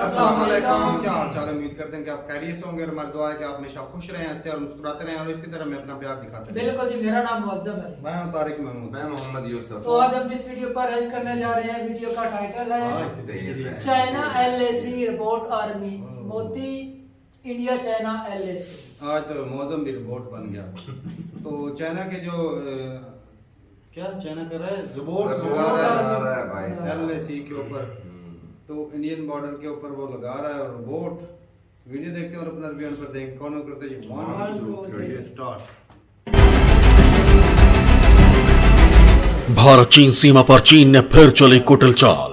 अस्सलाम वालेकुम। क्या हाल चाल है? उम्मीद करते हैं कि आप खैरियत से होंगे और हमारी दुआ है कि आप हमेशा खुश रहें, हंसते और मुस्कुराते रहें और इसी तरह में अपना प्यार दिखाते रहें। बिल्कुल जी, मेरा नाम मुअज्जम है। मैं हूं तारिक महमूद। मैं मोहम्मद यूसुफ। तो आज हम जिस वीडियो पर हेल्प करने जा रहे हैं, वीडियो का टाइटल है China LAC report army Modi India China LAC। आज तो मौसम भी रिपोर्ट बन गया। तो चाइना के जो क्या चाइना कर रहा है, रिपोर्ट लगा रहा है भाई LAC के ऊपर, तो इंडियन बॉर्डर के ऊपर वो लगा रहा है और रोबोट। वीडियो देखते हैं और अपना रिव्यू पर देखें। कौन करते हैं? 1 2 3 स्टार्ट। भारत चीन सीमा पर चीन ने फिर चली कुटिल चाल।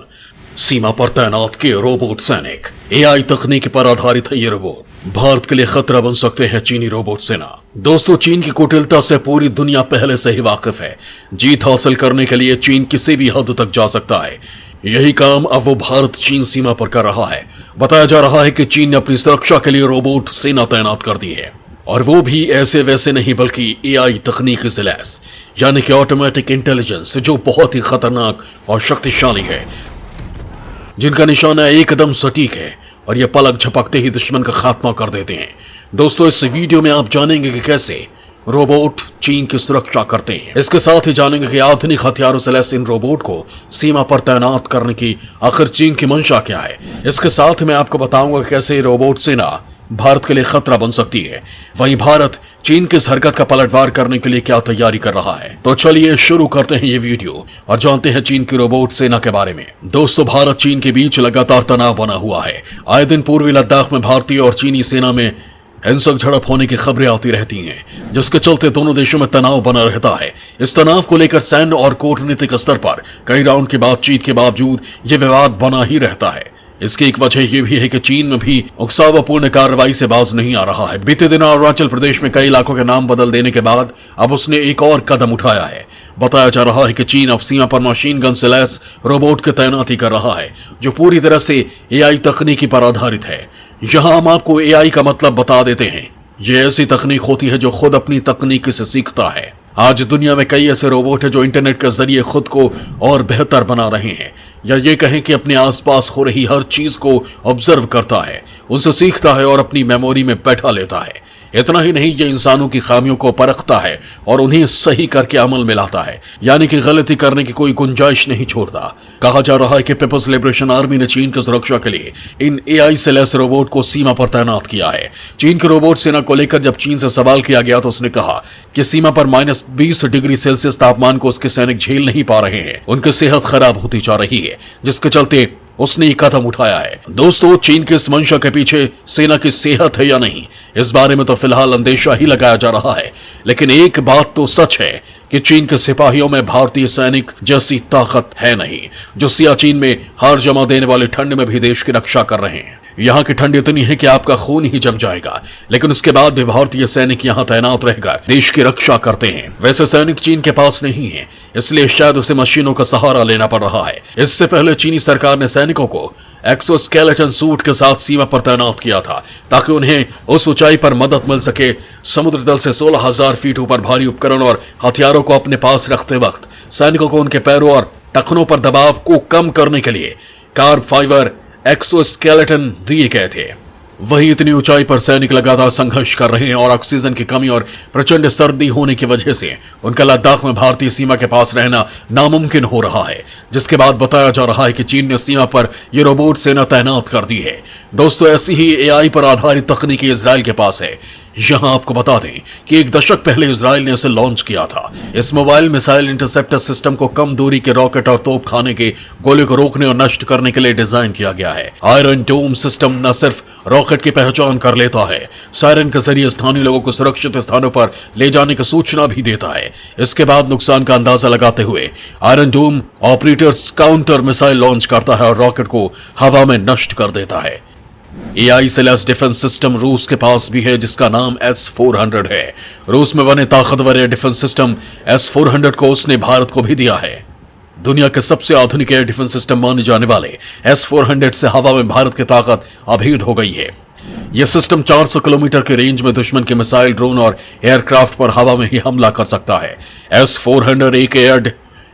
सीमा पर तैनात किए रोबोट सैनिक। AI तकनीक पर आधारित है ये रोबोट। भारत के लिए खतरा बन सकते हैं चीनी रोबोट सेना। दोस्तों, चीन की कुटिलता से पूरी दुनिया पहले से ही वाकिफ है। जीत हासिल करने के लिए चीन किसी भी हद तक जा सकता है। यही काम अब वो भारत चीन सीमा पर कर रहा है। बताया जा रहा है कि चीन ने अपनी सुरक्षा के लिए रोबोट सेना तैनात कर दी है, और वो भी ऐसे वैसे नहीं बल्कि AI तकनीक से लैस, यानी कि ऑटोमेटिक इंटेलिजेंस, जो बहुत ही खतरनाक और शक्तिशाली है, जिनका निशाना एकदम सटीक है और ये पलक झपकते ही दुश्मन का खात्मा कर देते हैं। दोस्तों, इस वीडियो में आप जानेंगे कि कैसे रोबोट चीन की सुरक्षा करते हैं। इसके साथ ही जानेंगे कि आधुनिक हथियारों से लैस इन रोबोट को सीमा पर तैनात करने की आखिर चीन की मंशा क्या है। इसके साथ मैं आपको बताऊंगा कैसे रोबोट सेना भारत के लिए खतरा बन सकती है। वहीं भारत चीन की इस हरकत का पलटवार करने के लिए क्या तैयारी कर रहा है। तो चलिए शुरू करते हैं ये वीडियो और जानते हैं चीन की रोबोट सेना के बारे में। दोस्तों, भारत चीन के बीच लगातार तनाव बना हुआ है। आए दिन पूर्वी लद्दाख में भारतीय और चीनी सेना में हिंसक झड़प होने की खबरें आती रहती हैं, जिसके चलते दोनों देशों में तनाव बना रहता है। इस तनाव को लेकर सैन्य और कूटनीतिक स्तर पर कई राउंड की बातचीत के बावजूद ये विवाद बना ही रहता है। इसकी एक वजह यह भी है कि चीन में भी उकसावापूर्ण कार्रवाई से बाज नहीं आ रहा है। बीते दिन अरुणाचल प्रदेश में कई इलाकों के नाम बदल देने के बाद अब उसने एक और कदम उठाया है। बताया जा रहा है कि चीन अब सीमा पर मशीन गन से लैस रोबोट की तैनाती कर रहा है, जो पूरी तरह से AI तकनीकी पर आधारित है। यहां हम आपको AI का मतलब बता देते हैं। यह ऐसी तकनीक होती है जो खुद अपनी तकनीक से सीखता है। आज दुनिया में कई ऐसे रोबोट हैं जो इंटरनेट के जरिए खुद को और बेहतर बना रहे हैं, या ये कहें कि अपने आसपास हो रही हर चीज को ऑब्जर्व करता है, उनसे सीखता है और अपनी मेमोरी में बैठा लेता है। इतना ही नहीं, ये इंसानों की खामियों को परखता है और उन्हें सही करके अमल में लाता है, यानी कि गलती करने की कोई गुंजाइश नहीं छोड़ता। कहा जा रहा है कि पीपल्स लिबरेशन आर्मी ने चीन की सुरक्षा के लिए इन AI से लैस रोबोट को सीमा पर तैनात किया है। चीन के रोबोट सेना को लेकर जब चीन से सवाल किया गया तो उसने कहा कि सीमा पर -20 डिग्री सेल्सियस तापमान को उसके सैनिक झेल नहीं पा रहे हैं, उनकी सेहत खराब होती जा रही है, जिसके चलते उसने ये कदम उठाया है। दोस्तों, चीन के इस मंशा के पीछे सेना की सेहत है या नहीं, इस बारे में तो फिलहाल अंदेशा ही लगाया जा रहा है। लेकिन एक बात तो सच है कि चीन के सिपाहियों में भारतीय सैनिक जैसी ताकत है नहीं, जो सियाचिन में हार जमा देने वाले ठंड में भी देश की रक्षा कर रहे हैं। यहाँ की ठंड इतनी है कि आपका खून ही जम जाएगा, लेकिन उसके बाद भी भारतीय सैनिक यहाँ तैनात रहकर देश की रक्षा करते हैं। वैसे सैनिक चीन के पास नहीं है, इसलिए शायद उसे मशीनों का सहारा लेना पड़ रहा है। इससे पहले चीनी सरकार ने सैनिकों को एक्सोस्केलेटन सूट के साथ सीमा पर तैनात किया था, ताकि उन्हें उस ऊंचाई पर मदद मिल सके। समुद्र तल से 16,000 फीट ऊपर भारी उपकरण और हथियारों को अपने पास रखते वक्त सैनिकों को उनके पैरों और टखनों पर दबाव को कम करने के लिए कार्ब फाइबर एक्सोस्केलेटन दिए गए थे। वहीं इतनी ऊंचाई पर सैनिक लगातार संघर्ष कर रहे हैं और ऑक्सीजन की कमी और प्रचंड सर्दी होने की वजह से उनका लद्दाख में भारतीय सीमा के पास रहना नामुमकिन हो रहा है, जिसके बाद बताया जा रहा है कि चीन ने सीमा पर यह रोबोट सेना तैनात कर दी है। दोस्तों, ऐसी ही AI पर आधारित तकनीकी इजराइल के पास है। यहां आपको बता दें कि एक दशक पहले इजराइल ने इसे लॉन्च किया था। इस मोबाइल मिसाइल इंटरसेप्टर सिस्टम को कम दूरी के रॉकेट और तोप खाने के गोले को रोकने और नष्ट करने के लिए डिजाइन किया गया है। आयरन डोम सिस्टम न सिर्फ रॉकेट की पहचान कर लेता है, सायरन के जरिए स्थानीय लोगों को सुरक्षित स्थानों पर ले जाने की सूचना भी देता है। इसके बाद नुकसान का अंदाजा लगाते हुए आयरन डोम ऑपरेटर्स काउंटर मिसाइल लॉन्च करता है और रॉकेट को हवा में नष्ट कर देता है। AI से लैस डिफेंस सिस्टम रूस के पास भी है, जिसका नाम S-400 है। रूस में बने ताकतवर एयर डिफेंस सिस्टम S-400 को उसने भारत को भी दिया है। दुनिया के सबसे आधुनिक एयर डिफेंस सिस्टम माने जाने वाले S-400 से हवा में भारत की ताकत अभेद हो गई है। यह सिस्टम 400 किलोमीटर के रेंज में दुश्मन के मिसाइल, ड्रोन और एयरक्राफ्ट पर हवा में ही हमला कर सकता है। S-400 एक एयर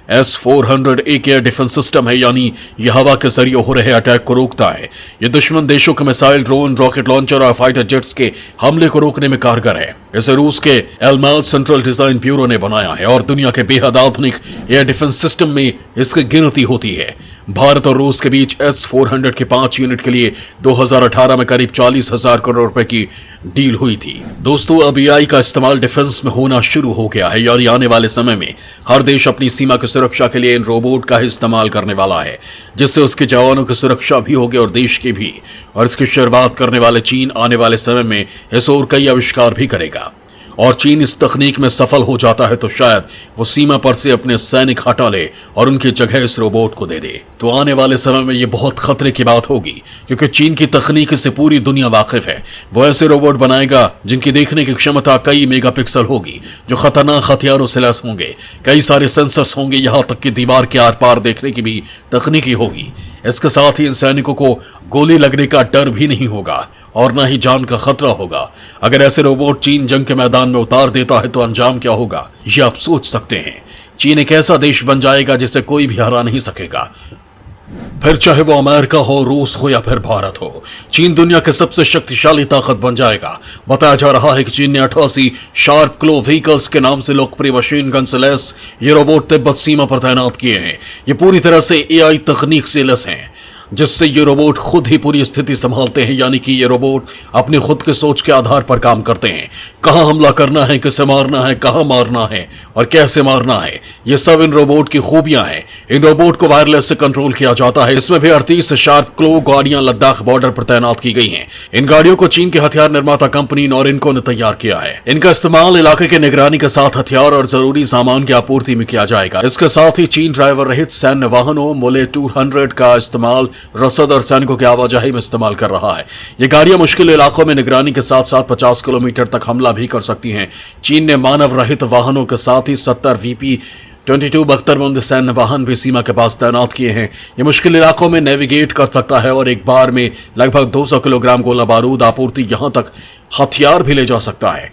S-400 एक एयर डिफेंस सिस्टम है, यानी यह हवा के जरिए हो रहे अटैक को रोकता है। यह दुश्मन देशों के मिसाइल, ड्रोन, रॉकेट लॉन्चर और फाइटर जेट्स के हमले को रोकने में कारगर है। इसे रूस के एलमाज सेंट्रल डिजाइन ब्यूरो ने बनाया है और दुनिया के बेहद आधुनिक एयर डिफेंस सिस्टम में इसकी गिनती होती है। भारत और रूस के बीच S-400 के 5 यूनिट के लिए 2018 में करीब 40,000 करोड़ रुपए की डील हुई थी। दोस्तों, अब AI का इस्तेमाल डिफेंस में होना शुरू हो गया है, यानी आने वाले समय में हर देश अपनी सीमा की सुरक्षा के लिए इन रोबोट का ही इस्तेमाल करने वाला है, जिससे उसके जवानों की सुरक्षा भी होगी और देश की भी। और इसकी शुरुआत करने वाले चीन आने वाले समय में इस और कई आविष्कार भी करेगा। और चीन इस तकनीक में सफल हो जाता है तो शायद वो सीमा पर से अपने सैनिक हटा ले और उनकी जगह इस रोबोट को दे दे। तो आने वाले समय में ये बहुत खतरे की बात होगी, क्योंकि चीन की तकनीक से पूरी दुनिया वाकिफ है। वो ऐसे रोबोट बनाएगा जिनकी देखने की क्षमता कई मेगापिक्सल होगी, जो खतरनाक हथियारों से लैस होंगे, कई सारे सेंसर्स होंगे, यहां तक कि दीवार के आर पार देखने की भी तकनीकी होगी। इसके साथ ही इन सैनिकों को गोली लगने का डर भी नहीं होगा और न ही जान का खतरा होगा। अगर ऐसे रोबोट चीन जंग के मैदान में उतार देता है तो अंजाम क्या होगा, ये आप सोच सकते हैं। चीन एक ऐसा देश बन जाएगा जिसे कोई भी हरा नहीं सकेगा, फिर चाहे वो अमेरिका हो, रूस हो या फिर भारत हो। चीन दुनिया के सबसे शक्तिशाली ताकत बन जाएगा। बताया जा रहा है कि चीन ने 88 शार्प क्लो व्हीकल्स के नाम से लोकप्रिय मशीन गन से लैस ये रोबोट तिब्बत सीमा पर तैनात किए हैं। ये पूरी तरह से AI तकनीक से लैस हैं, जिससे ये रोबोट खुद ही पूरी स्थिति संभालते हैं, यानी कि ये रोबोट अपनी खुद के सोच के आधार पर काम करते हैं। कहां हमला करना है, किसे मारना है, कहां मारना है और कैसे मारना है, ये सब इन रोबोट की खूबियां हैं। इन रोबोट को वायरलेस से कंट्रोल किया जाता है। इसमें भी 38 शार्प क्लो गाड़ियां लद्दाख बॉर्डर पर तैनात की गई हैं। इन गाड़ियों को चीन के हथियार निर्माता कंपनी नॉरिनको ने तैयार किया है। इनका इस्तेमाल इलाके की निगरानी के साथ हथियार और जरूरी सामान की आपूर्ति में किया जाएगा। इसके साथ ही चीन ड्राइवर रहित सैन्य वाहनों मोले 200 का इस्तेमाल रसद और सैनिकों की आवाजाही में इस्तेमाल कर रहा है। ये गाड़ियां मुश्किल इलाकों में निगरानी के साथ साथ 50 किलोमीटर तक हमला भी कर सकती हैं। चीन ने मानव रहित वाहनों के साथ ही 70 VP-22 बख्तरबंद सैन्य वाहन भी सीमा के पास तैनात किए हैं। ये मुश्किल इलाकों में नेविगेट कर सकता है और एक बार में लगभग 200 किलोग्राम गोला बारूद, आपूर्ति, यहां तक हथियार भी ले जा सकता है।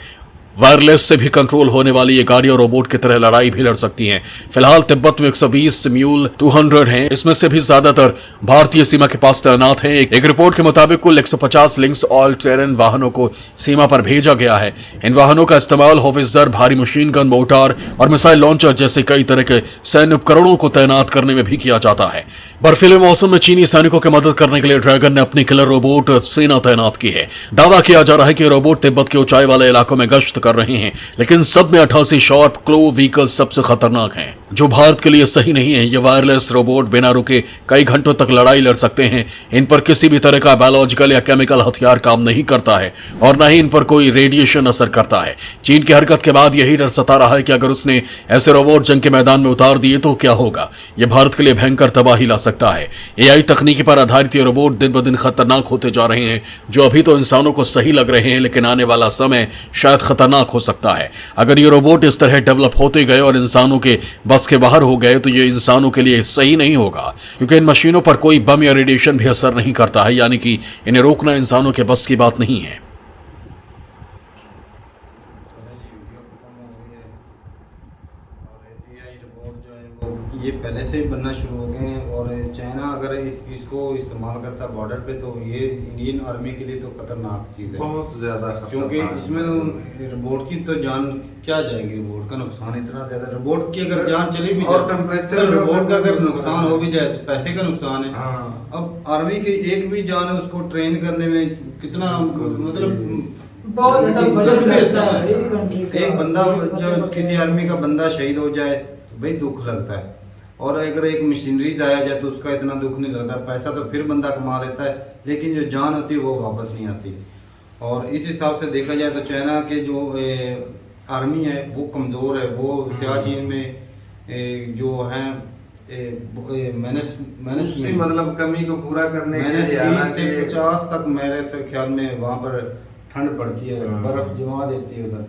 वायरलेस से भी कंट्रोल होने वाली ये गाड़ियां रोबोट की तरह लड़ाई भी लड़ सकती हैं। फिलहाल तिब्बत में 120 म्यूल 200 हैं, इसमें से भी ज्यादातर भारतीय सीमा के पास तैनात हैं। एक रिपोर्ट के मुताबिक कुल 150 लिंक्स ऑल टेरेन वाहनों को सीमा पर भेजा गया है। इन वाहनों का इस्तेमाल होवित्जर, भारी मशीन गन, मोर्टार और मिसाइल लॉन्चर जैसे कई तरह के सैन्य उपकरणों को तैनात करने में भी किया जाता है। बर्फीले मौसम में चीनी सैनिकों की मदद करने के लिए ड्रैगन ने अपनी किलर रोबोट सेना तैनात की है। दावा किया जा रहा है कि रोबोट तिब्बत के ऊंचाई वाले इलाकों में गश्त कर रहे हैं, लेकिन सब में 88 शार्प क्लो व्हीकल सबसे खतरनाक हैं, जो भारत के लिए सही नहीं है। ये वायरलेस रोबोट बिना रुके कई घंटों तक लड़ाई लड़ सकते हैं। इन पर किसी भी तरह का बायोलॉजिकल या केमिकल हथियार काम नहीं करता है और न ही इन पर कोई रेडिएशन असर करता है। चीन की हरकत के बाद यही डर सता रहा है कि अगर उसने ऐसे रोबोट जंग के मैदान में उतार दिए तो क्या होगा। यह भारत के लिए भयंकर तबाही ला सकता है। AI तकनीकी पर आधारित ये रोबोट दिन ब दिन खतरनाक होते जा रहे हैं, जो अभी तो इंसानों को सही लग रहे हैं, लेकिन आने वाला समय शायद खतरनाक हो सकता है। अगर ये रोबोट इस तरह डेवलप होते गए और इंसानों के बस के बाहर हो गए तो ये इंसानों के लिए सही नहीं होगा, क्योंकि इन मशीनों पर कोई बम या रेडिएशन भी असर नहीं करता है, यानी कि इन्हें रोकना इंसानों के बस की बात नहीं है। ये पहले से ही बनना शुरू हो गए हैं और चाइना अगर इसको इस्तेमाल करता है बॉर्डर पे तो ये इंडियन आर्मी के लिए तो खतरनाक चीज़ है, बहुत ज़्यादा, क्योंकि इसमें तो रोबोट की तो जान क्या जाएगी। रोबोट का नुकसान इतना ज़्यादा, रोबोट की अगर जान चली भी और जाए, टेम्परेचर रोबोट का अगर नुकसान हो भी जाए तो पैसे का नुकसान है। हाँ। अब आर्मी की एक भी जान है, उसको ट्रेन करने में कितना मतलब बहुत ज्यादा बजट दुख लगता लगता है एक कंट्री का। एक बंदा जो किसी आर्मी का बंदा शहीद हो जाए तो भाई दुख लगता है, और अगर एक मशीनरी जाया जाए तो उसका इतना दुख नहीं लगता। पैसा तो फिर बंदा कमा लेता है, लेकिन जो जान होती है वो वापस नहीं आती। और इस हिसाब से देखा जाए तो चाइना के जो आर्मी है वो कमज़ोर है। वो सियाचिन में जो हैं उसी मतलब कमी को पूरा करने के लिए 20 से 50 तक मेरे से ख्याल में वहाँ पर ठंड पड़ती है, बर्फ जमा देती है उधर,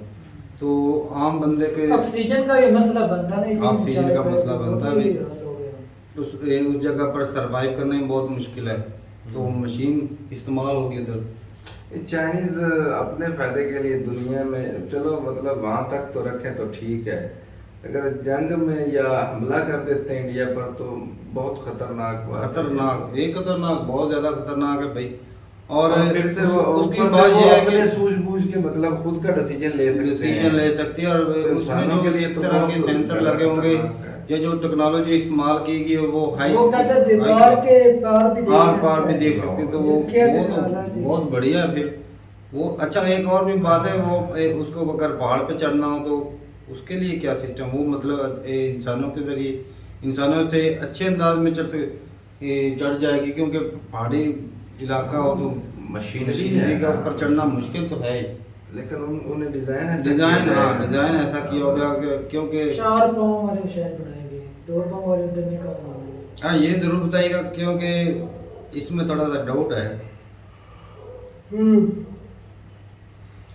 तो आम बंदे के ऑक्सीजन का ये मसला बनता नहीं, ऑक्सीजन का मसला बनता है, है। उस जगह पर सरवाइव करने में बहुत मुश्किल है, तो मशीन इस्तेमाल होगी उधर। चाइनीज अपने फायदे के लिए दुनिया में चलो मतलब वहाँ तक तो रखें तो ठीक है, अगर जंग में या हमला कर देते हैं इंडिया पर तो बहुत खतरनाक बात है। खतरनाक, एक खतरनाक, बहुत ज्यादा खतरनाक है भाई। और फिर से वो उसकी ऊपर से बात वो ये है अपने कि सूझबूझ के मतलब खुद का डिसीजन ले सकते डिसीजन हैं। ले सकती है, और उसमें इंसानों के जो लिए इस तो तरह बहुत के सेंसर ज्यादा लगे होंगे खतरनाक है। या जो टेक्नोलॉजी इस्तेमाल की गई वो वो कहते हैं दीवार के पार भी देख आर पार सकते भी हैं। देख सकते हैं, तो वो क्या तो टेक्नोलॉजी। बहुत बढ़िया है फिर वो। अच्छा, एक और भी बात है, वो उसको अगर पहाड़ पे चढ़ना हो तो उसके लिए क्या सिस्टम, वो मतलब इंसानों के जरिए इंसानों से अच्छे अंदाज में चढ़ जाएगी, क्योंकि पहाड़ी इलाका हो तो मशीनरी का ऊपर चढ़ना मुश्किल तो है ही। लेकिन उन्हें डिजाइन डिजाइन ऐसा किया होगा क्योंकि 4 पाँव वाले शायद बनाएंगे, 2 पाँव वाले उधर नहीं काम होगा। हाँ, ये जरूर बताइएगा क्योंकि इसमें थोड़ा सा डाउट है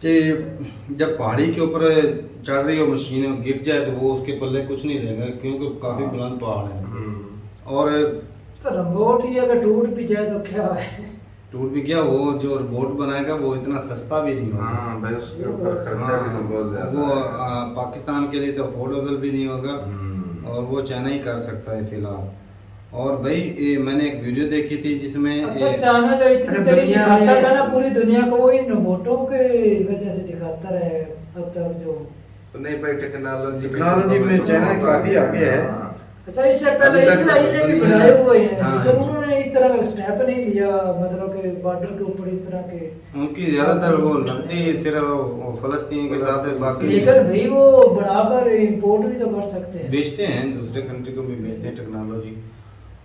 कि जब पहाड़ी के ऊपर चढ़ रही हो मशीन, गिर जाए तो वो उसके पल्ले कुछ नहीं रहेगा, क्योंकि काफी बुलंद पहाड़ है। और तो रोबोट ही अगर टूट भी जाए तो क्या है। टूट भी क्या, वो जो रोबोट बनाएगा वो इतना सस्ता भी नहीं होगा। हाँ भाई, उसके ऊपर खर्चा भी तो बहुत ज्यादा वो है। पाकिस्तान के लिए तो अफोर्डेबल भी नहीं होगा, और वो चाइना ही कर सकता है फिलहाल। और भाई मैंने एक वीडियो देखी थी जिसमें अच्छा, चाइना जो इतनी अच्छा, तरी दुनिया दिखाता में- था ना पूरी दुनिया को, वो इन रोबोटों के वजह से दिखाता रहे अब तक जो। नहीं भाई, टेक्नोलॉजी में चाइना काफी आगे है। अच्छा, इससे पहले अभी तक इसराइल ने भी दुनिया- बनाए हुए हैं, हाँ। लेकिन उन्होंने इस तरह का स्टेप नहीं लिया, मतलब कि बॉर्डर के ऊपर इस तरह के। उनकी ज्यादातर वो लगती है सिर्फ वो फलस्तीन के साथ है, बाकी लेकिन भाई वो बनाकर इंपोर्ट भी तो कर सकते हैं। बेचते हैं, दूसरे कंट्री को भी बेचते हैं टेक्नोलॉजी।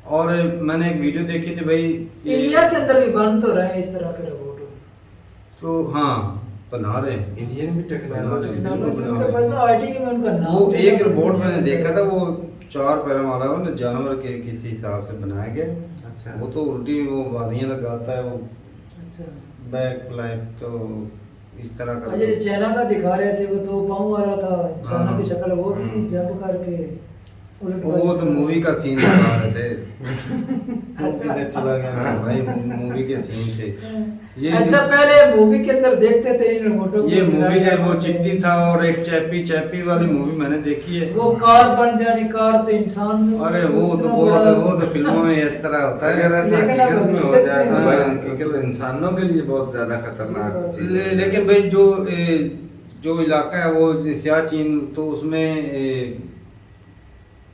और मैंने एक वीडियो देखी थी भाई, इंडिया के अंदर भी बन तो रहे हैं इस तरह के रोबोट। तो हाँ, बना रहे हैं। इंडियन भी टेक्नोलॉजी आईटी के में उनका नाम वो तो एक था। रोबोट मैंने देखा था, वो 4 पैरों वाला वो ना जानवर के किसी हिसाब से बनाया गया। अच्छा। वो तो उल्टी वो वादियां लगाता है, वो अच्छा, बैक फ्लैप, तो इस तरह का। अजय चाइना का दिखा रहे थे, वो 2 पाँव वाला था, चाइना हाँ। की शक्ल, वो भी जंप करके उलट वो तो मूवी का सीन दिखा रहे थे। अच्छा। से चला गया भाई, मूवी के सीन थे ये। अच्छा, पहले मूवी के अंदर देखते थे इन रोबोटों को। ये मूवी का वो बनाया चिट्टी था, और एक चैपी वाली मूवी मैंने देखी है। वो कार बन जानी, कार से इंसान। अरे वो तो इतना बहुत, बड़ा- वो तो फिल्मों में इस तरह होता अगर है। ऐसा लेकिन अब हकीकत में हो हकीकत जाए तो में- भाई हाँ, उनके तो इंसानों के लिए बहुत ज्यादा खतरनाक चीज है। लेकिन भाई जो इलाका है वो सियाचिन, तो उसमें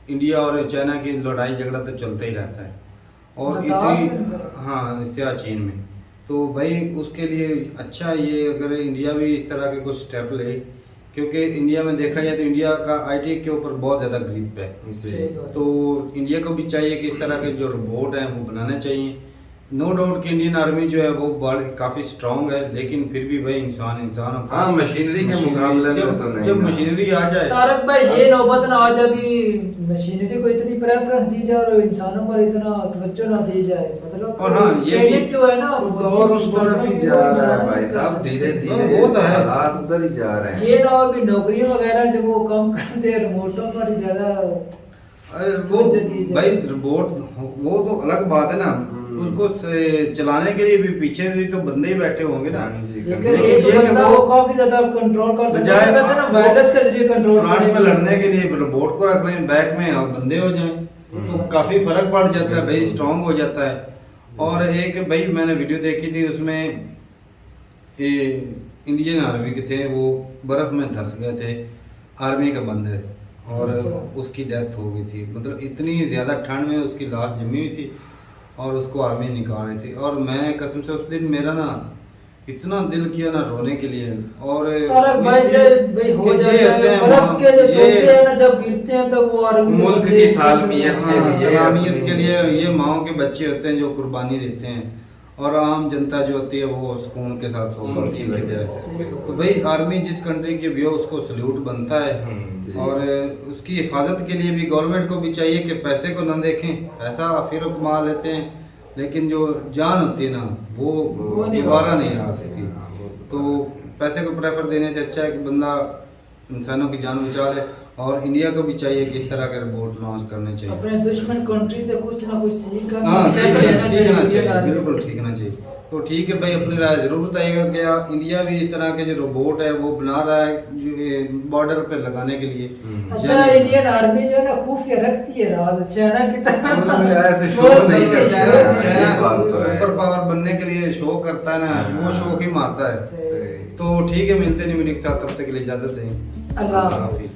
इंडिया और चाइना की लड़ाई झगड़ा तो चलता ही रहता है। और लद्दाख के इतनी, अंदर? हाँ, सियाचिन में। तो भाई उसके लिए अच्छा ये अगर इंडिया भी इस तरह के कुछ स्टेप ले, क्योंकि इंडिया में देखा जाए तो इंडिया का आईटी के ऊपर बहुत ज़्यादा ग्रिप है। सही बात। तो इंडिया को भी चाहिए कि इस तरह के जो रोबोट हैं वो बनाने चाहिए। नो डाउट कि इंडियन आर्मी जो है वो काफ़ी स्ट्रांग है, लेकिन फिर भी भाई इंसान होता है। हाँ, मशीनरी के मुकाबले में तो नहीं जब ना। मशीनरी आ जाए, तारक भाई, ये नौबत ना आ जाए अभी मशीनरी को इतनी प्रेफरेंस दी जाए और इंसानों पर इतना तवज्जो ना दी जाए, मतलब और हाँ, ये भी- ट्रेनिंग जो है ना दौर उस तरफ ही जा रहा है भाई साहब, धीरे धीरे वो तो है। हालात उधर ही जा रहे हैं। ये ना हो भी नौकरी वगैरह जब वो कम कर दे, रिमोटों पर ज्यादा। अरे वो जो चीज़ है। भाई रोबोट वो तो अलग बात है ना, उसको चलाने के लिए भी पीछे भी तो बंदे ही बैठे होंगे ना। लेकिन ये एक कि बंदा वो वो काफी ज्यादा कंट्रोल कर सकता है, बजाय कहते हैं ना वायरस के जरिए कंट्रोल फ्रंट पे लड़ने के लिए रोबोट को रख लें, बैक में और बंदे हो जाएं, तो काफी फर्क पड़ जाता है भाई, स्ट्रांग हो जाता है। और एक भाई मैंने वीडियो देखी थी, उसमें ये इंडियन आर्मी के थे, वो बर्फ में धंस गए थे, आर्मी के बंदे, और अच्छा। उसकी डेथ हो गई थी। मतलब इतनी ज़्यादा ठंड में उसकी लाश जमी हुई थी और उसको आर्मी निकाल रही थी। और मैं कसम से उस दिन मेरा ना इतना दिल किया ना रोने के लिए। और तारक भाई जब भाई हो कैसे जाता होते है, हैं बर्फ के जो ये- तोते हैं ना, जब गिरते हैं तो वो आर्मी के मुल्क बंदे- की सालमियत के हाँ, लिए सलामियत के लिए ये माओ के बच्चे होते हैं जो कुर्बानी देते हैं, और आम जनता जो होती है वो सुकून के साथ सो सुकून पाती की है इनकी वजह वजह से। से। तो भाई आर्मी जिस कंट्री की भी हो उसको सल्यूट बनता है। जी। और उसकी हिफाजत के लिए भी गवर्नमेंट को भी चाहिए कि पैसे को ना देखें, पैसा फिर कमा लेते हैं, लेकिन जो जान होती है ना वो नहीं दोबारा वापस नहीं आ आती। सकती। हाँ, वो तो पैसे को प्रेफर देने से अच्छा है कि बंदा इंसानों की जान बचा ले। और इंडिया को भी चाहिए कि इस तरह के रोबोट लॉन्च करने चाहिए। अपने दुश्मन कंट्री से कुछ ना कुछ सीख कर हाँ, स्टेप लेना सीखना चाहिए चाहिए, आर्मी को। बिल्कुल सीखना चाहिए। तो ठीक है भाई, अपनी राय जरूर बताइएगा। क्या इंडिया भी इस तरह के जो रोबोट है वो बना रहा है बॉर्डर पे लगाने के लिए? अच्छा, इंडियन आर्मी जो है ना खुफिया रखती है राज, चाइना की तरह मतलब ऐसे शो बहुत नहीं सही करता है। है। चाइना ये बात तो है। सुपर पावर बनने के लिए शो करता है ना, वो शो ही मारता है। तो ठीक है, मिलते नहीं वीडियो के साथ, तब तक के लिए इजाजत दें। अल्लाह हाफिज।